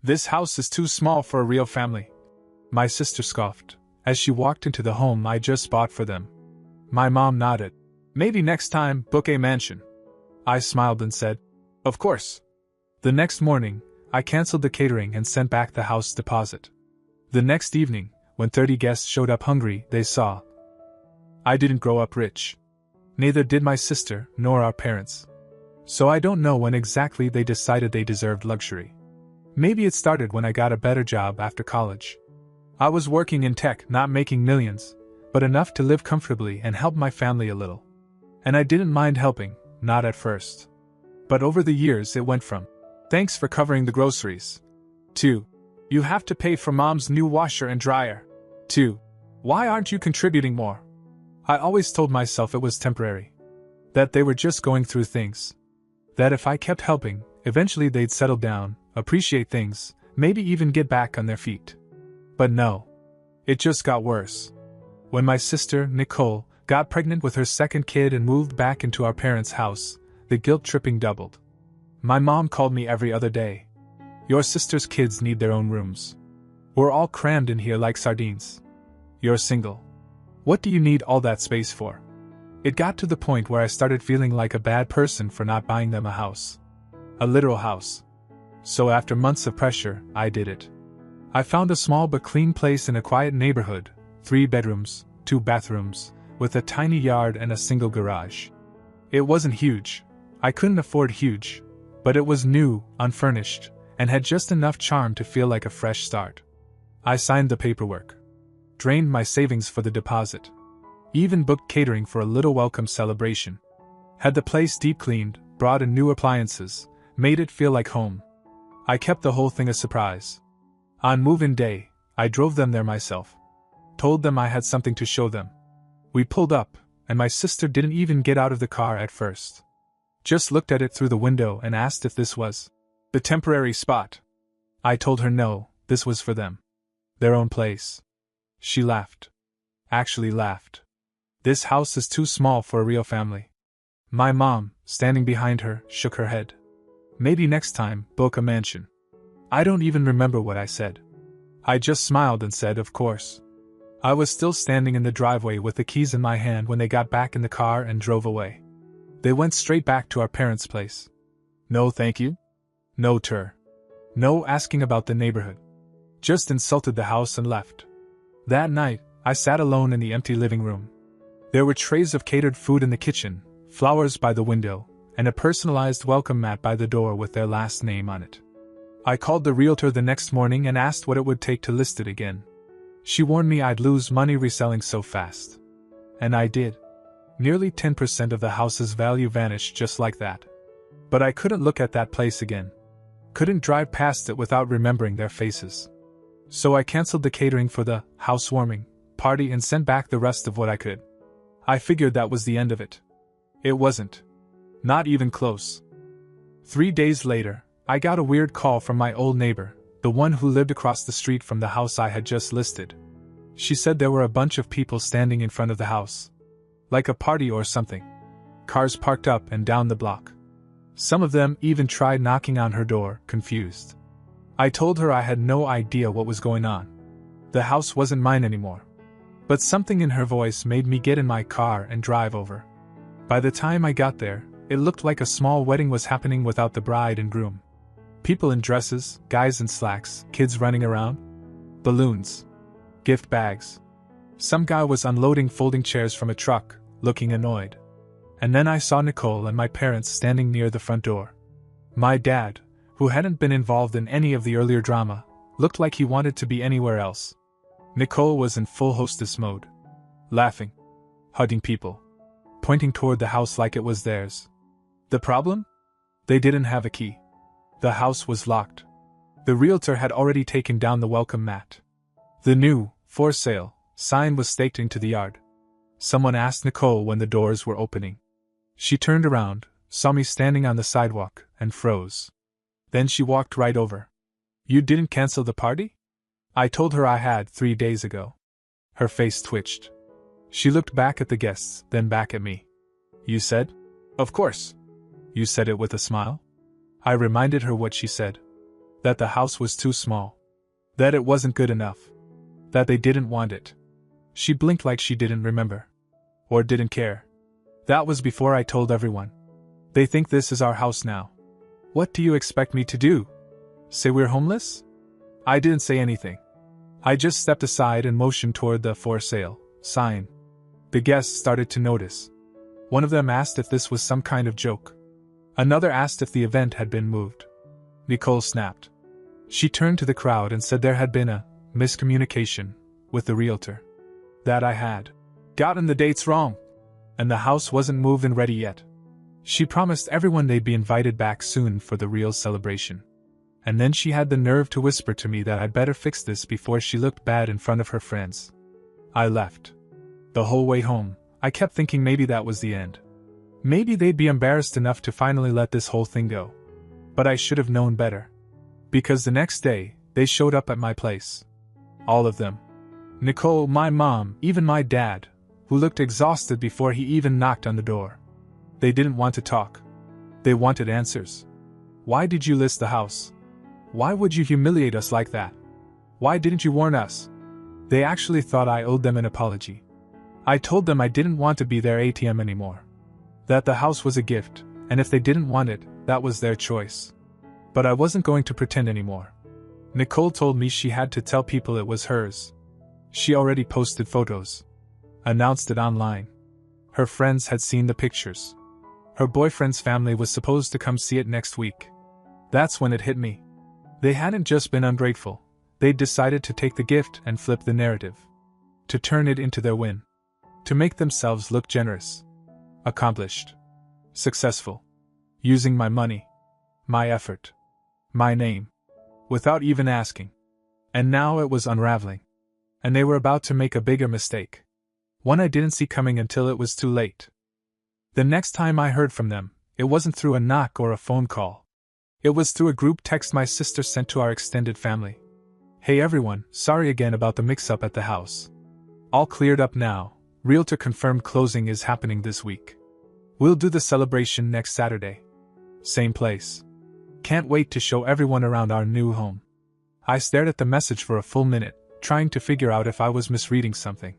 This house is too small for a real family. My sister scoffed, as she walked into the home I just bought for them. My mom nodded. Maybe next time, book a mansion. I smiled and said, of course. The next morning, I canceled the catering and sent back the house deposit. The next evening, when 30 guests showed up hungry, they saw I didn't grow up rich. Neither did my sister, nor our parents. So I don't know when exactly they decided they deserved luxury. Maybe it started when I got a better job after college. I was working in tech, not making millions, but enough to live comfortably and help my family a little. And I didn't mind helping, not at first. But over the years it went from, thanks for covering the groceries, to, you have to pay for mom's new washer and dryer, to, why aren't you contributing more? I always told myself it was temporary. That they were just going through things. That if I kept helping, eventually they'd settle down, appreciate things, maybe even get back on their feet. But no. It just got worse. When my sister, Nicole, got pregnant with her second kid and moved back into our parents' house, the guilt-tripping doubled. My mom called me every other day. Your sister's kids need their own rooms. We're all crammed in here like sardines. You're single. What do you need all that space for? It got to the point where I started feeling like a bad person for not buying them a house. A literal house. So after months of pressure, I did it. I found a small but clean place in a quiet neighborhood, 3 bedrooms, 2 bathrooms, with a tiny yard and a single garage. It wasn't huge. I couldn't afford huge, but it was new, unfurnished, and had just enough charm to feel like a fresh start. I signed the paperwork. Drained my savings for the deposit. Even booked catering for a little welcome celebration. Had the place deep cleaned, brought in new appliances, made it feel like home. I kept the whole thing a surprise. On move-in day, I drove them there myself. Told them I had something to show them. We pulled up, and my sister didn't even get out of the car at first. Just looked at it through the window and asked if this was the temporary spot. I told her no, this was for them. Their own place. She laughed. Actually laughed. This house is too small for a real family. My mom, standing behind her, shook her head. Maybe next time, book a mansion. I don't even remember what I said. I just smiled and said, of course. I was still standing in the driveway with the keys in my hand when they got back in the car and drove away. They went straight back to our parents' place. No thank you. No tour. No asking about the neighborhood. Just insulted the house and left. That night, I sat alone in the empty living room. There were trays of catered food in the kitchen, flowers by the window, and a personalized welcome mat by the door with their last name on it. I called the realtor the next morning and asked what it would take to list it again. She warned me I'd lose money reselling so fast. And I did. Nearly 10% of the house's value vanished just like that. But I couldn't look at that place again. Couldn't drive past it without remembering their faces. So I canceled the catering for the housewarming party and sent back the rest of what I could. I figured that was the end of it. It wasn't. Not even close. 3 days later, I got a weird call from my old neighbor, the one who lived across the street from the house I had just listed. She said there were a bunch of people standing in front of the house. Like a party or something. Cars parked up and down the block. Some of them even tried knocking on her door, confused. I told her I had no idea what was going on. The house wasn't mine anymore. But something in her voice made me get in my car and drive over. By the time I got there, it looked like a small wedding was happening without the bride and groom. People in dresses, guys in slacks, kids running around. Balloons. Gift bags. Some guy was unloading folding chairs from a truck, looking annoyed. And then I saw Nicole and my parents standing near the front door. My dad, who hadn't been involved in any of the earlier drama, looked like he wanted to be anywhere else. Nicole was in full hostess mode. Laughing. Hugging people. Pointing toward the house like it was theirs. The problem? They didn't have a key. The house was locked. The realtor had already taken down the welcome mat. The new, for sale, sign was staked into the yard. Someone asked Nicole when the doors were opening. She turned around, saw me standing on the sidewalk, and froze. Then she walked right over. You didn't cancel the party? I told her I had 3 days ago. Her face twitched. She looked back at the guests, then back at me. You said? Of course. You said it with a smile? I reminded her what she said. That the house was too small. That it wasn't good enough. That they didn't want it. She blinked like she didn't remember. Or didn't care. That was before I told everyone. They think this is our house now. What do you expect me to do? Say we're homeless? I didn't say anything. I just stepped aside and motioned toward the "for sale" sign. The guests started to notice. One of them asked if this was some kind of joke. Another asked if the event had been moved. Nicole snapped. She turned to the crowd and said there had been a miscommunication with the realtor. That I had gotten the dates wrong, and the house wasn't moved and ready yet. She promised everyone they'd be invited back soon for the real celebration. And then she had the nerve to whisper to me that I'd better fix this before she looked bad in front of her friends. I left. The whole way home, I kept thinking maybe that was the end. Maybe they'd be embarrassed enough to finally let this whole thing go. But I should have known better. Because the next day, they showed up at my place. All of them. Nicole, my mom, even my dad, who looked exhausted before he even knocked on the door. They didn't want to talk. They wanted answers. Why did you list the house? Why would you humiliate us like that? Why didn't you warn us? They actually thought I owed them an apology. I told them I didn't want to be their ATM anymore. That the house was a gift, and if they didn't want it, that was their choice. But I wasn't going to pretend anymore. Nicole told me she had to tell people it was hers. She already posted photos. Announced it online. Her friends had seen the pictures. Her boyfriend's family was supposed to come see it next week. That's when it hit me. They hadn't just been ungrateful. They'd decided to take the gift and flip the narrative. To turn it into their win. To make themselves look generous. Accomplished. Successful. Using my money. My effort. My name. Without even asking. And now it was unraveling. And they were about to make a bigger mistake. One I didn't see coming until it was too late. The next time I heard from them, it wasn't through a knock or a phone call. It was through a group text my sister sent to our extended family. Hey everyone, sorry again about the mix-up at the house. All cleared up now. Realtor confirmed closing is happening this week. We'll do the celebration next Saturday. Same place. Can't wait to show everyone around our new home. I stared at the message for a full minute, trying to figure out if I was misreading something.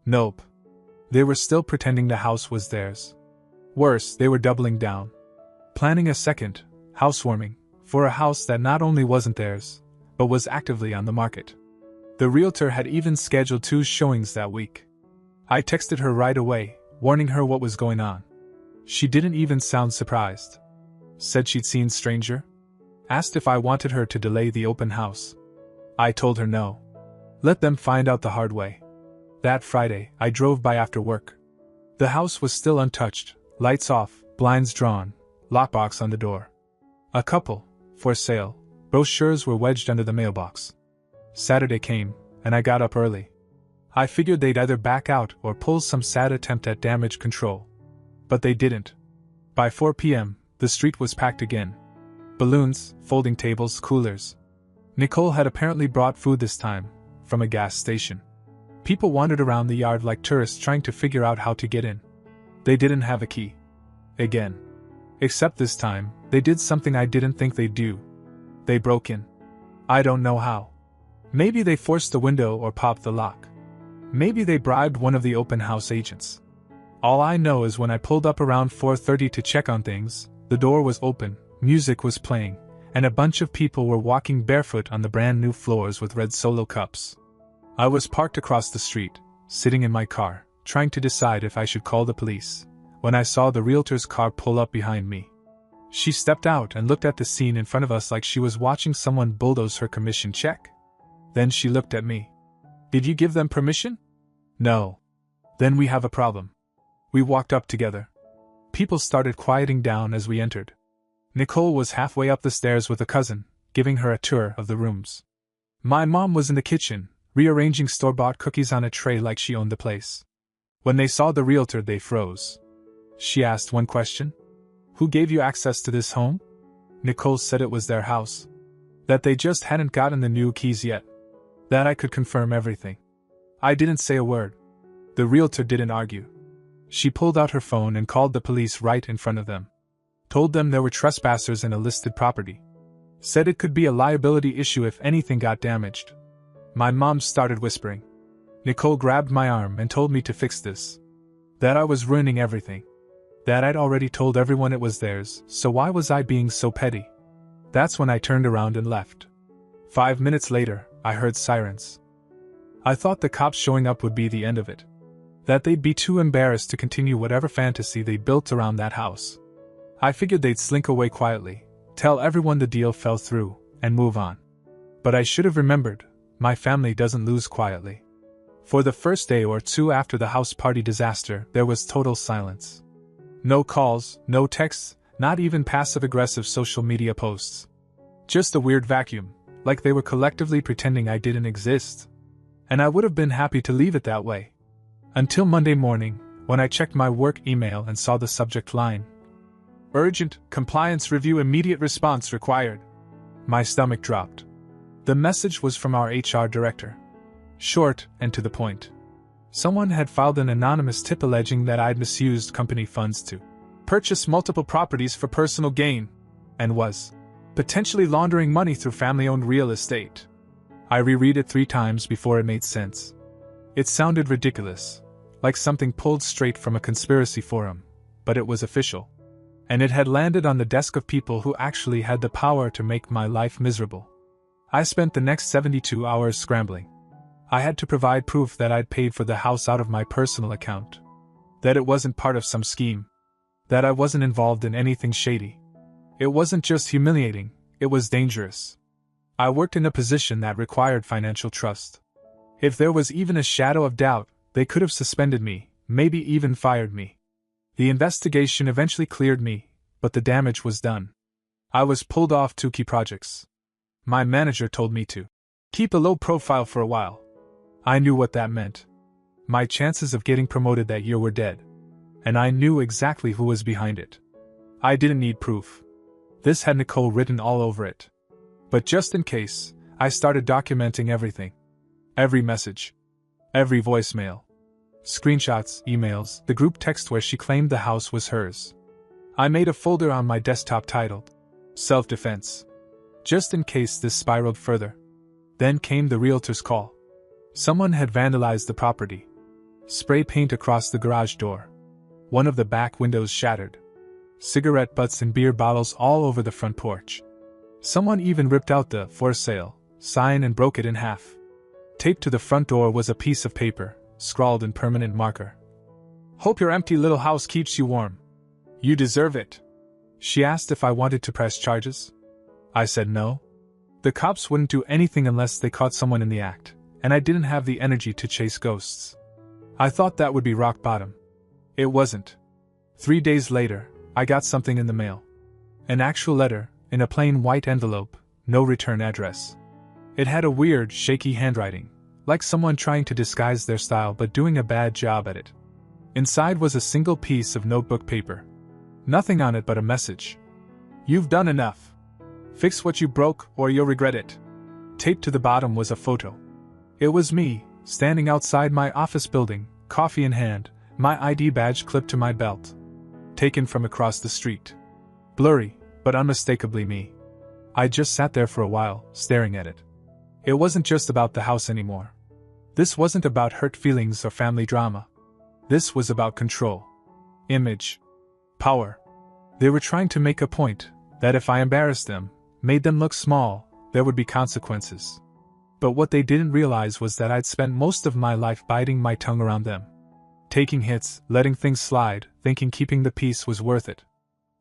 Nope. They were still pretending the house was theirs. Worse, they were doubling down. Planning a second housewarming for a house that not only wasn't theirs, but was actively on the market. The realtor had even scheduled 2 showings that week. I texted her right away, warning her what was going on. She didn't even sound surprised. Said she'd seen stranger. Asked if I wanted her to delay the open house. I told her no. Let them find out the hard way. That Friday, I drove by after work. The house was still untouched, lights off, blinds drawn, lockbox on the door. A couple, for sale, brochures were wedged under the mailbox. Saturday came, and I got up early. I figured they'd either back out or pull some sad attempt at damage control. But they didn't. By 4 p.m., the street was packed again. Balloons, folding tables, coolers. Nicole had apparently brought food this time, from a gas station. People wandered around the yard like tourists trying to figure out how to get in. They didn't have a key. Again. Except this time, they did something I didn't think they'd do. They broke in. I don't know how. Maybe they forced the window or popped the lock. Maybe they bribed one of the open house agents. All I know is when I pulled up around 4:30 to check on things, the door was open, music was playing, and a bunch of people were walking barefoot on the brand new floors with red Solo cups. I was parked across the street, sitting in my car, trying to decide if I should call the police, when I saw the realtor's car pull up behind me. She stepped out and looked at the scene in front of us like she was watching someone bulldoze her commission check. Then she looked at me. Did you give them permission? No. Then we have a problem. We walked up together. People started quieting down as we entered. Nicole was halfway up the stairs with a cousin, giving her a tour of the rooms. My mom was in the kitchen, rearranging store-bought cookies on a tray like she owned the place. When they saw the realtor, they froze. She asked one question. Who gave you access to this home? Nicole said it was their house. That they just hadn't gotten the new keys yet. That I could confirm everything. I didn't say a word. The realtor didn't argue. She pulled out her phone and called the police right in front of them. Told them there were trespassers in a listed property. Said it could be a liability issue if anything got damaged. My mom started whispering. Nicole grabbed my arm and told me to fix this. That I was ruining everything. That I'd already told everyone it was theirs, so why was I being so petty? That's when I turned around and left. 5 minutes later, I heard sirens. I thought the cops showing up would be the end of it. That they'd be too embarrassed to continue whatever fantasy they built around that house. I figured they'd slink away quietly, tell everyone the deal fell through, and move on. But I should have remembered, my family doesn't lose quietly. For the first day or two after the house party disaster, there was total silence. No calls, no texts, not even passive-aggressive social media posts. Just a weird vacuum, like they were collectively pretending I didn't exist. And I would have been happy to leave it that way. Until Monday morning, when I checked my work email and saw the subject line. Urgent, compliance review, immediate response required. My stomach dropped. The message was from our HR director. Short and to the point. Someone had filed an anonymous tip alleging that I'd misused company funds to purchase multiple properties for personal gain, and was potentially laundering money through family-owned real estate. I reread it 3 times before it made sense. It sounded ridiculous, like something pulled straight from a conspiracy forum, but it was official. And it had landed on the desk of people who actually had the power to make my life miserable. I spent the next 72 hours scrambling. I had to provide proof that I'd paid for the house out of my personal account. That it wasn't part of some scheme. That I wasn't involved in anything shady. It wasn't just humiliating, it was dangerous. I worked in a position that required financial trust. If there was even a shadow of doubt, they could have suspended me, maybe even fired me. The investigation eventually cleared me, but the damage was done. I was pulled off 2 key projects. My manager told me to keep a low profile for a while. I knew what that meant. My chances of getting promoted that year were dead. And I knew exactly who was behind it. I didn't need proof. This had Nicole written all over it. But just in case, I started documenting everything. Every message. Every voicemail. Screenshots, emails, the group text where she claimed the house was hers. I made a folder on my desktop titled Self-Defense. Just in case this spiraled further. Then came the realtor's call. Someone had vandalized the property. Spray paint across the garage door. One of the back windows shattered. Cigarette butts and beer bottles all over the front porch. Someone even ripped out the "for sale" sign and broke it in half. Taped to the front door was a piece of paper, scrawled in permanent marker. "Hope your empty little house keeps you warm. You deserve it." She asked if I wanted to press charges. I said no. The cops wouldn't do anything unless they caught someone in the act, and I didn't have the energy to chase ghosts. I thought that would be rock bottom. It wasn't. 3 days later, I got something in the mail. An actual letter, in a plain white envelope, no return address. It had a weird, shaky handwriting, like someone trying to disguise their style but doing a bad job at it. Inside was a single piece of notebook paper. Nothing on it but a message. "You've done enough. Fix what you broke or you'll regret it." Taped to the bottom was a photo. It was me, standing outside my office building, coffee in hand, my ID badge clipped to my belt. Taken from across the street. Blurry, but unmistakably me. I just sat there for a while, staring at it. It wasn't just about the house anymore. This wasn't about hurt feelings or family drama. This was about control. Image. Power. They were trying to make a point, that if I embarrassed them, made them look small, there would be consequences. But what they didn't realize was that I'd spent most of my life biting my tongue around them. Taking hits, letting things slide, thinking keeping the peace was worth it.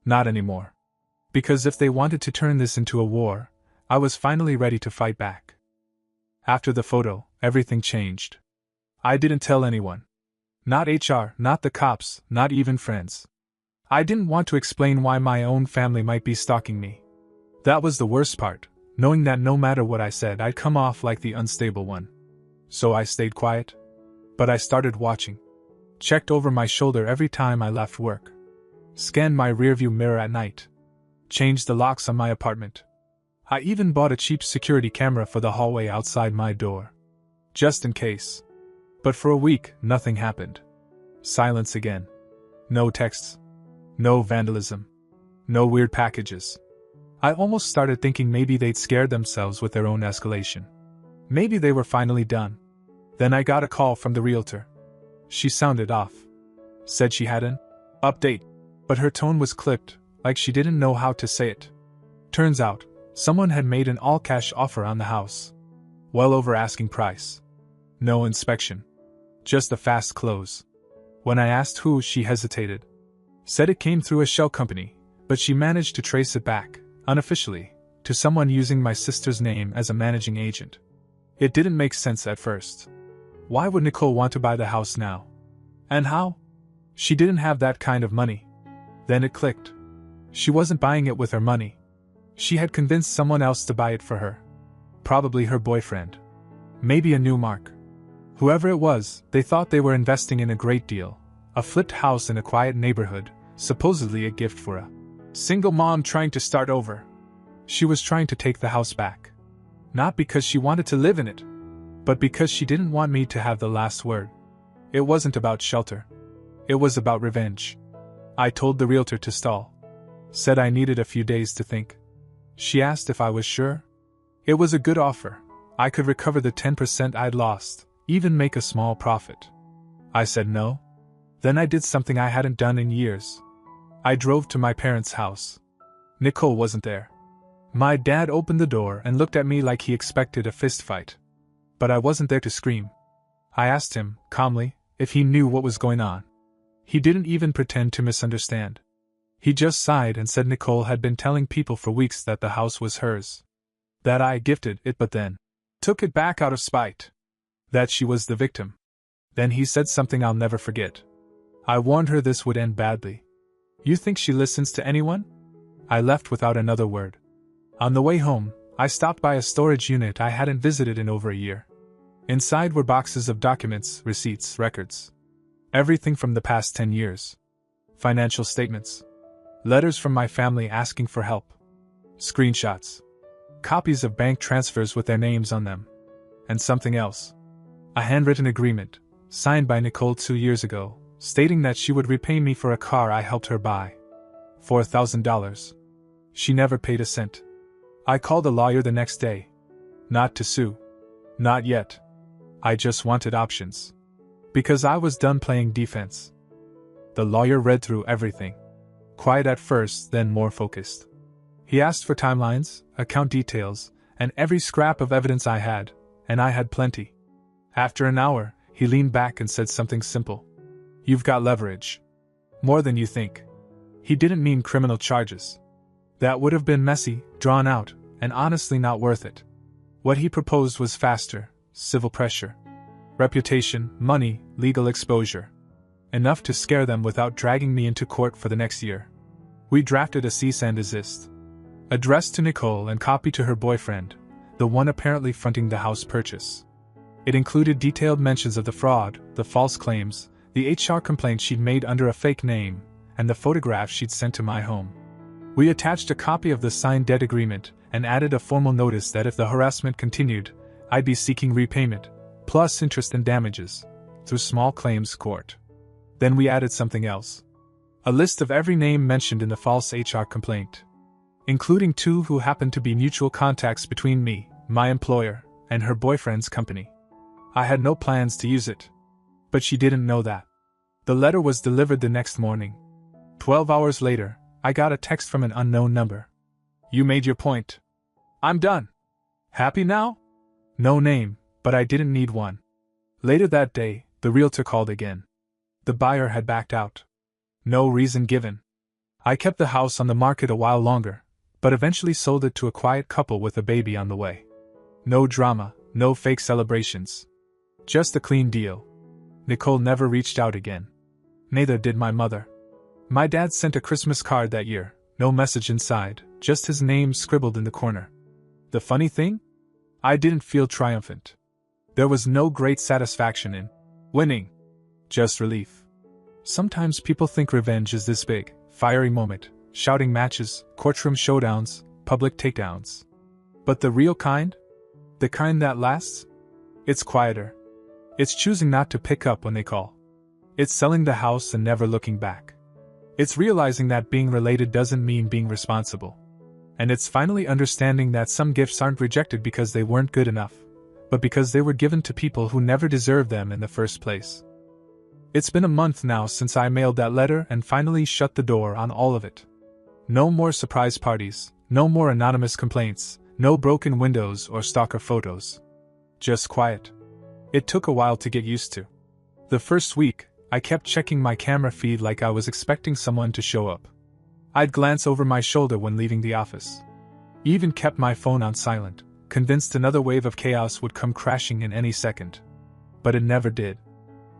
Not anymore. Because if they wanted to turn this into a war, I was finally ready to fight back. After the photo, everything changed. I didn't tell anyone. Not HR, not the cops, not even friends. I didn't want to explain why my own family might be stalking me. That was the worst part, knowing that no matter what I said I'd come off like the unstable one. So I stayed quiet. But I started watching. Checked over my shoulder every time I left work. Scanned my rearview mirror at night. Changed the locks on my apartment. I even bought a cheap security camera for the hallway outside my door. Just in case. But for a week, nothing happened. Silence again. No texts. No vandalism. No weird packages. I almost started thinking maybe they'd scared themselves with their own escalation. Maybe they were finally done. Then I got a call from the realtor. She sounded off. Said she had an update, but her tone was clipped, like she didn't know how to say it. Turns out, someone had made an all-cash offer on the house. Well over asking price. No inspection. Just a fast close. When I asked who, she hesitated. Said it came through a shell company, but she managed to trace it back, unofficially, to someone using my sister's name as a managing agent. It didn't make sense at first. Why would Nicole want to buy the house now? And how? She didn't have that kind of money. Then it clicked. She wasn't buying it with her money. She had convinced someone else to buy it for her. Probably her boyfriend. Maybe a new mark. Whoever it was, they thought they were investing in a great deal. A flipped house in a quiet neighborhood, supposedly a gift for a single mom trying to start over. She was trying to take the house back. Not because she wanted to live in it, but because she didn't want me to have the last word. It wasn't about shelter. It was about revenge. I told the realtor to stall. Said I needed a few days to think. She asked if I was sure. It was a good offer. I could recover the 10% I'd lost, even make a small profit. I said no. Then I did something I hadn't done in years. I drove to my parents' house. Nicole wasn't there. My dad opened the door and looked at me like he expected a fistfight. But I wasn't there to scream. I asked him, calmly, if he knew what was going on. He didn't even pretend to misunderstand. He just sighed and said Nicole had been telling people for weeks that the house was hers. That I gifted it but then took it back out of spite. That she was the victim. Then he said something I'll never forget. I warned her this would end badly. You think she listens to anyone? I left without another word. On the way home, I stopped by a storage unit I hadn't visited in over a year. Inside were boxes of documents, receipts, records. Everything from the past 10 years. Financial statements. Letters from my family asking for help. Screenshots. Copies of bank transfers with their names on them. And something else. A handwritten agreement, signed by Nicole 2 years ago, stating that she would repay me for a car I helped her buy. $4,000. She never paid a cent. I called a lawyer the next day. Not to sue. Not yet. I just wanted options. Because I was done playing defense. The lawyer read through everything. Quiet at first, then more focused. He asked for timelines, account details, and every scrap of evidence I had, and I had plenty. After an hour, he leaned back and said something simple. You've got leverage. More than you think. He didn't mean criminal charges. That would have been messy, drawn out, and honestly not worth it. What he proposed was faster, civil pressure. Reputation, money, legal exposure. Enough to scare them without dragging me into court for the next year. We drafted a cease and desist. Addressed to Nicole and copied to her boyfriend, the one apparently fronting the house purchase. It included detailed mentions of the fraud, the false claims, the HR complaint she'd made under a fake name, and the photograph she'd sent to my home. We attached a copy of the signed debt agreement and added a formal notice that if the harassment continued, I'd be seeking repayment, plus interest and damages, through small claims court. Then we added something else. A list of every name mentioned in the false HR complaint. Including 2 who happened to be mutual contacts between me, my employer, and her boyfriend's company. I had no plans to use it. But she didn't know that. The letter was delivered the next morning. 12 hours later, I got a text from an unknown number. You made your point. I'm done. Happy now? No name, but I didn't need one. Later that day, the realtor called again. The buyer had backed out. No reason given. I kept the house on the market a while longer, but eventually sold it to a quiet couple with a baby on the way. No drama, no fake celebrations. Just a clean deal. Nicole never reached out again. Neither did my mother. My dad sent a Christmas card that year, no message inside, just his name scribbled in the corner. The funny thing? I didn't feel triumphant. There was no great satisfaction in winning. Just relief. Sometimes people think revenge is this big, fiery moment, shouting matches, courtroom showdowns, public takedowns. But the real kind? The kind that lasts? It's quieter. It's choosing not to pick up when they call. It's selling the house and never looking back. It's realizing that being related doesn't mean being responsible. And it's finally understanding that some gifts aren't rejected because they weren't good enough, but because they were given to people who never deserved them in the first place. It's been a month now since I mailed that letter and finally shut the door on all of it. No more surprise parties, no more anonymous complaints, no broken windows or stalker photos. Just quiet. It took a while to get used to. The first week, I kept checking my camera feed like I was expecting someone to show up. I'd glance over my shoulder when leaving the office. Even kept my phone on silent, convinced another wave of chaos would come crashing in any second. But it never did.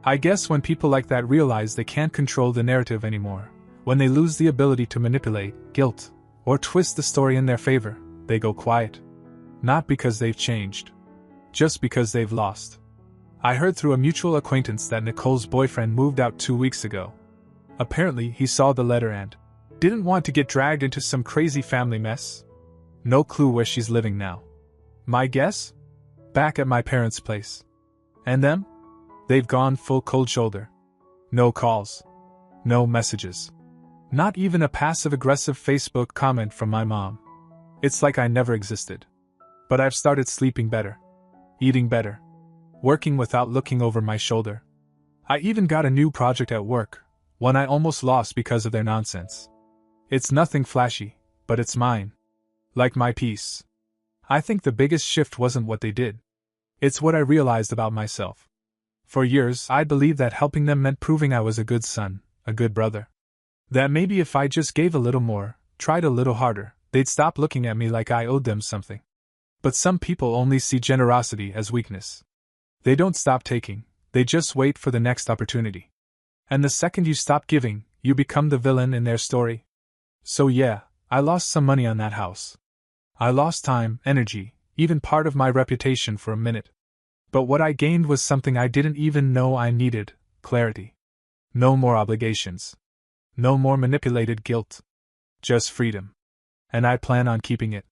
I guess when people like that realize they can't control the narrative anymore, when they lose the ability to manipulate, guilt, or twist the story in their favor, they go quiet. Not because they've changed. Just because they've lost. I heard through a mutual acquaintance that Nicole's boyfriend moved out 2 weeks ago. Apparently, he saw the letter and didn't want to get dragged into some crazy family mess. No clue where she's living now. My guess? Back at my parents' place. And them? They've gone full cold shoulder. No calls. No messages. Not even a passive-aggressive Facebook comment from my mom. It's like I never existed. But I've started sleeping better. Eating better. Working without looking over my shoulder. I even got a new project at work, one I almost lost because of their nonsense. It's nothing flashy, but it's mine. Like my peace. I think the biggest shift wasn't what they did. It's what I realized about myself. For years, I believed that helping them meant proving I was a good son, a good brother. That maybe if I just gave a little more, tried a little harder, they'd stop looking at me like I owed them something. But some people only see generosity as weakness. They don't stop taking, they just wait for the next opportunity. And the second you stop giving, you become the villain in their story. So yeah, I lost some money on that house. I lost time, energy, even part of my reputation for a minute. But what I gained was something I didn't even know I needed: clarity. No more obligations. No more manipulated guilt. Just freedom. And I plan on keeping it.